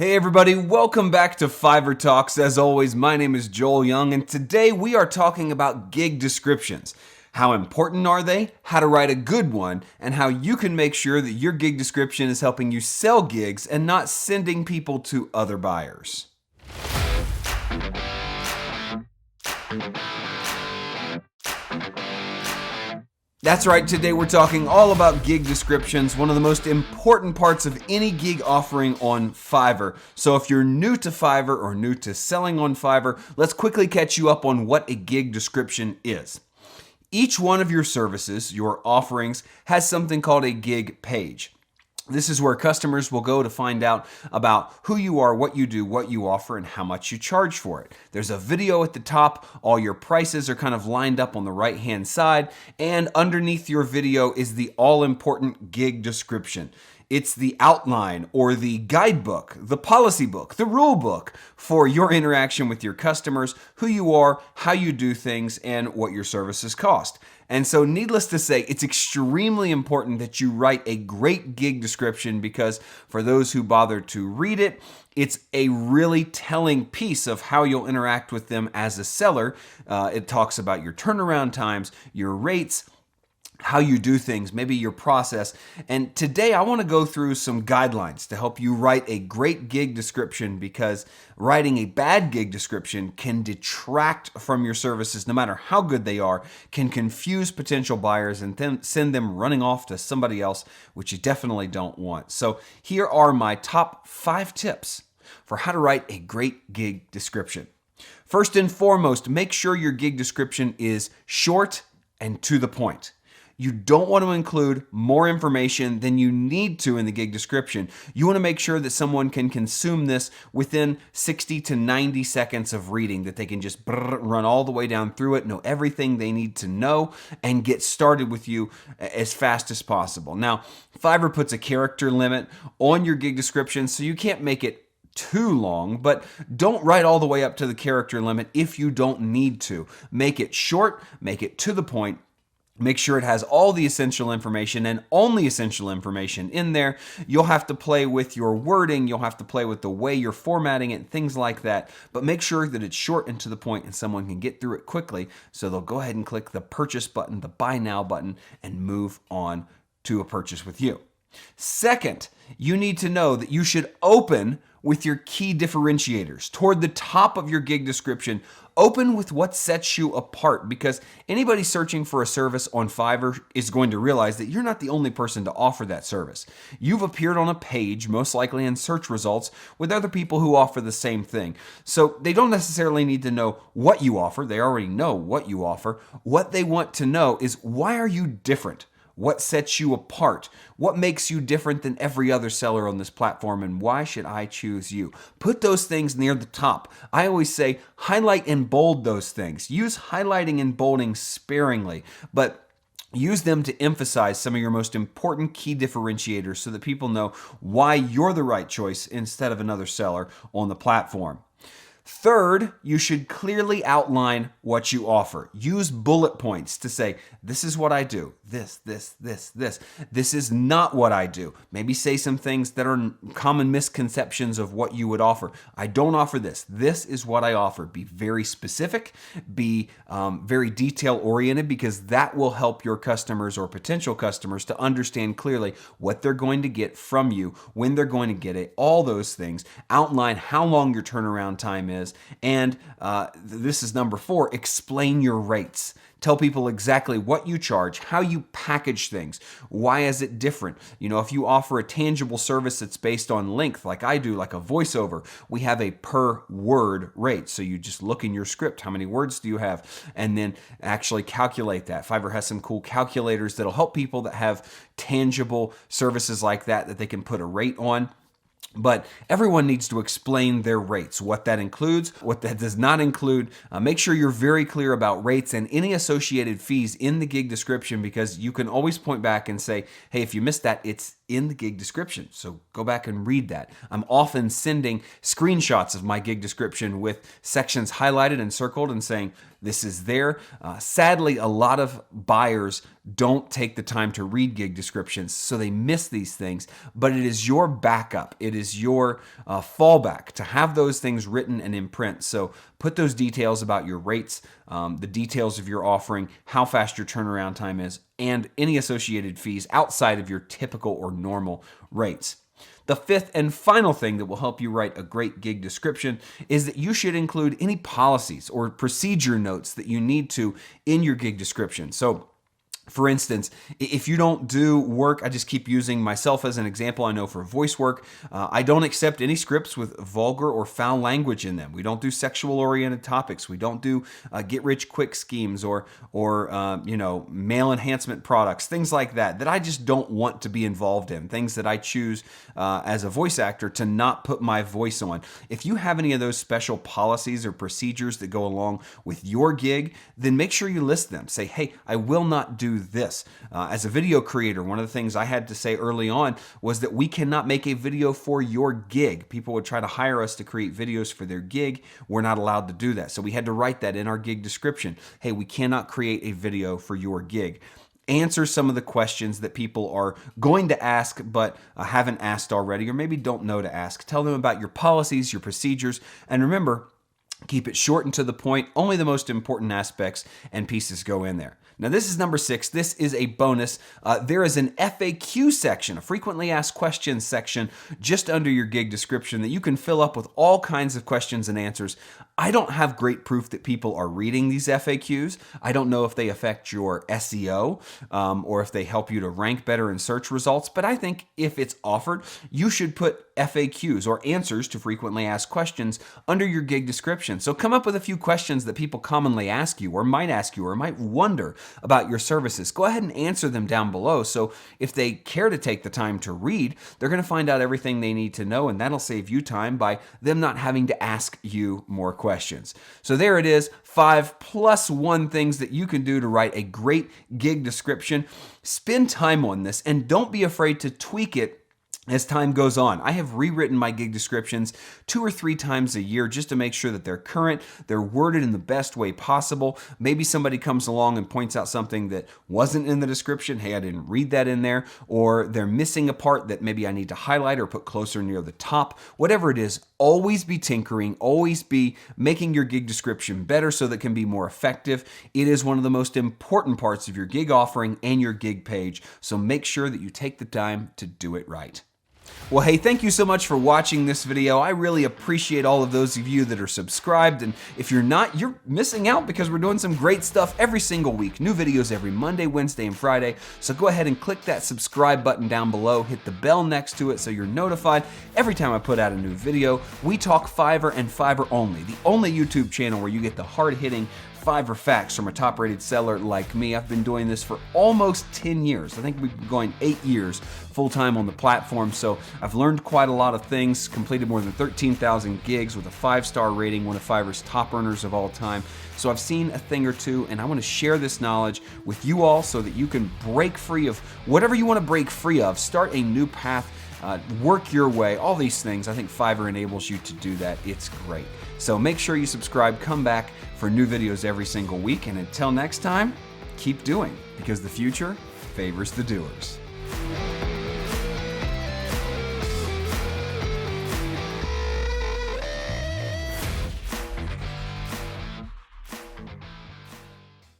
Hey everybody, welcome back to Fiverr Talks. As always, my name is Joel Young, and today we are talking about gig descriptions. How important are they, how to write a good one, and how you can make sure that your gig description is helping you sell gigs and not sending people to other buyers. That's right, today we're talking all about gig descriptions, one of the most important parts of any gig offering on Fiverr. So if you're new to Fiverr or new to selling on Fiverr, let's quickly catch you up on what a gig description is. Each one of your services, your offerings, has something called a gig page. This is where customers will go to find out about who you are, what you do, what you offer, and how much you charge for it. There's a video at the top. All your prices are kind of lined up on the right-hand side, and underneath your video is the all-important gig description. It's the outline or the guidebook, the policy book, the rule book for your interaction with your customers, who you are, how you do things, and what your services cost. And so needless to say, it's extremely important that you write a great gig description because for those who bother to read it, it's a really telling piece of how you'll interact with them as a seller. It talks about your turnaround times, your rates, how you do things, maybe your process. And today I want to go through some guidelines to help you write a great gig description because writing a bad gig description can detract from your services no matter how good they are, can confuse potential buyers and then send them running off to somebody else, which you definitely don't want. So here are my top 5 tips for how to write a great gig description. First and foremost, make sure your gig description is short and to the point. You don't want to include more information than you need to in the gig description. You want to make sure that someone can consume this within 60 to 90 seconds of reading, that they can just run all the way down through it, know everything they need to know, and get started with you as fast as possible. Now, Fiverr puts a character limit on your gig description, so you can't make it too long, but don't write all the way up to the character limit if you don't need to. Make it short, make it to the point. Make sure it has all the essential information and only essential information in there. You'll have to play with your wording. You'll have to play with the way you're formatting it, things like that. But make sure that it's short and to the point and someone can get through it quickly. So they'll go ahead and click the purchase button, the buy now button, and move on to a purchase with you. Second, you need to know that you should open with your key differentiators. Toward the top of your gig description, open with what sets you apart because anybody searching for a service on Fiverr is going to realize that you're not the only person to offer that service. You've appeared on a page, most likely in search results, with other people who offer the same thing. So they don't necessarily need to know what you offer. They already know what you offer. What they want to know is, why are you different? What sets you apart? What makes you different than every other seller on this platform, and why should I choose you? Put those things near the top. I always say highlight and bold those things. Use highlighting and bolding sparingly, but use them to emphasize some of your most important key differentiators so that people know why you're the right choice instead of another seller on the platform. Third, you should clearly outline what you offer. Use bullet points to say, this is what I do. This. This is not what I do. Maybe say some things that are common misconceptions of what you would offer. I don't offer this. This is what I offer. Be very specific. Be very detail-oriented because that will help your customers or potential customers to understand clearly what they're going to get from you, when they're going to get it, all those things. Outline how long your turnaround time is. And this is number 4, explain your rates. Tell people exactly what you charge, how you package things, why is it different. You know, if you offer a tangible service that's based on length, like I do, like a voiceover, we have a per word rate. So you just look in your script, how many words do you have, and then actually calculate that. Fiverr has some cool calculators that'll help people that have tangible services like that they can put a rate on. But everyone needs to explain their rates, what that includes, what that does not include. Make sure you're very clear about rates and any associated fees in the gig description because you can always point back and say, hey, if you missed that, it's in the gig description. So go back and read that. I'm often sending screenshots of my gig description with sections highlighted and circled and saying, This is there. Sadly, a lot of buyers don't take the time to read gig descriptions, so they miss these things, but it is your backup. It is your fallback to have those things written and in print. So put those details about your rates, the details of your offering, how fast your turnaround time is, and any associated fees outside of your typical or normal rates. The fifth and final thing that will help you write a great gig description is that you should include any policies or procedure notes that you need to in your gig description. So, for instance, if you don't do work, I just keep using myself as an example. I know for voice work, I don't accept any scripts with vulgar or foul language in them. We don't do sexual-oriented topics. We don't do get-rich-quick schemes or male enhancement products, things like that I just don't want to be involved in, things that I choose as a voice actor to not put my voice on. If you have any of those special policies or procedures that go along with your gig, then make sure you list them. Say, hey, I will not do this. As a video creator, one of the things I had to say early on was that we cannot make a video for your gig. People would try to hire us to create videos for their gig. We're not allowed to do that. So we had to write that in our gig description. Hey, we cannot create a video for your gig. Answer some of the questions that people are going to ask but haven't asked already, or maybe don't know to ask. Tell them about your policies, your procedures, and remember, keep it short and to the point. Only the most important aspects and pieces go in there. Now, this is number 6. This is a bonus. There is an FAQ section, a frequently asked questions section, just under your gig description that you can fill up with all kinds of questions and answers. I don't have great proof that people are reading these FAQs. I don't know if they affect your SEO or if they help you to rank better in search results, but I think if it's offered, you should put FAQs or answers to frequently asked questions under your gig description. So come up with a few questions that people commonly ask you or might wonder about your services. Go ahead and answer them down below. So if they care to take the time to read, they're going to find out everything they need to know, and that'll save you time by them not having to ask you more questions. So there it is, 5 plus 1 things that you can do to write a great gig description. Spend time on this and don't be afraid to tweak it as time goes on. I have rewritten my gig descriptions 2 or 3 times a year just to make sure that they're current, they're worded in the best way possible. Maybe somebody comes along and points out something that wasn't in the description. Hey, I didn't read that in there. Or they're missing a part that maybe I need to highlight or put closer near the top. Whatever it is, always be tinkering, always be making your gig description better so that it can be more effective. It is one of the most important parts of your gig offering and your gig page. So make sure that you take the time to do it right. Well, hey, thank you so much for watching this video. I really appreciate all of those of you that are subscribed. And if you're not, you're missing out because we're doing some great stuff every single week. New videos every Monday, Wednesday, and Friday. So go ahead and click that subscribe button down below. Hit the bell next to it so you're notified every time I put out a new video. We talk Fiverr and Fiverr only, the only YouTube channel where you get the hard-hitting Fiverr facts from a top-rated seller like me. I've been doing this for almost 10 years. I think we've been going 8 years full-time on the platform, so I've learned quite a lot of things, completed more than 13,000 gigs with a 5-star rating, one of Fiverr's top earners of all time. So I've seen a thing or two, and I want to share this knowledge with you all so that you can break free of whatever you want to break free of, start a new path, work your way, all these things. I think Fiverr enables you to do that. It's great. So make sure you subscribe, come back for new videos every single week, and until next time, keep doing, because the future favors the doers.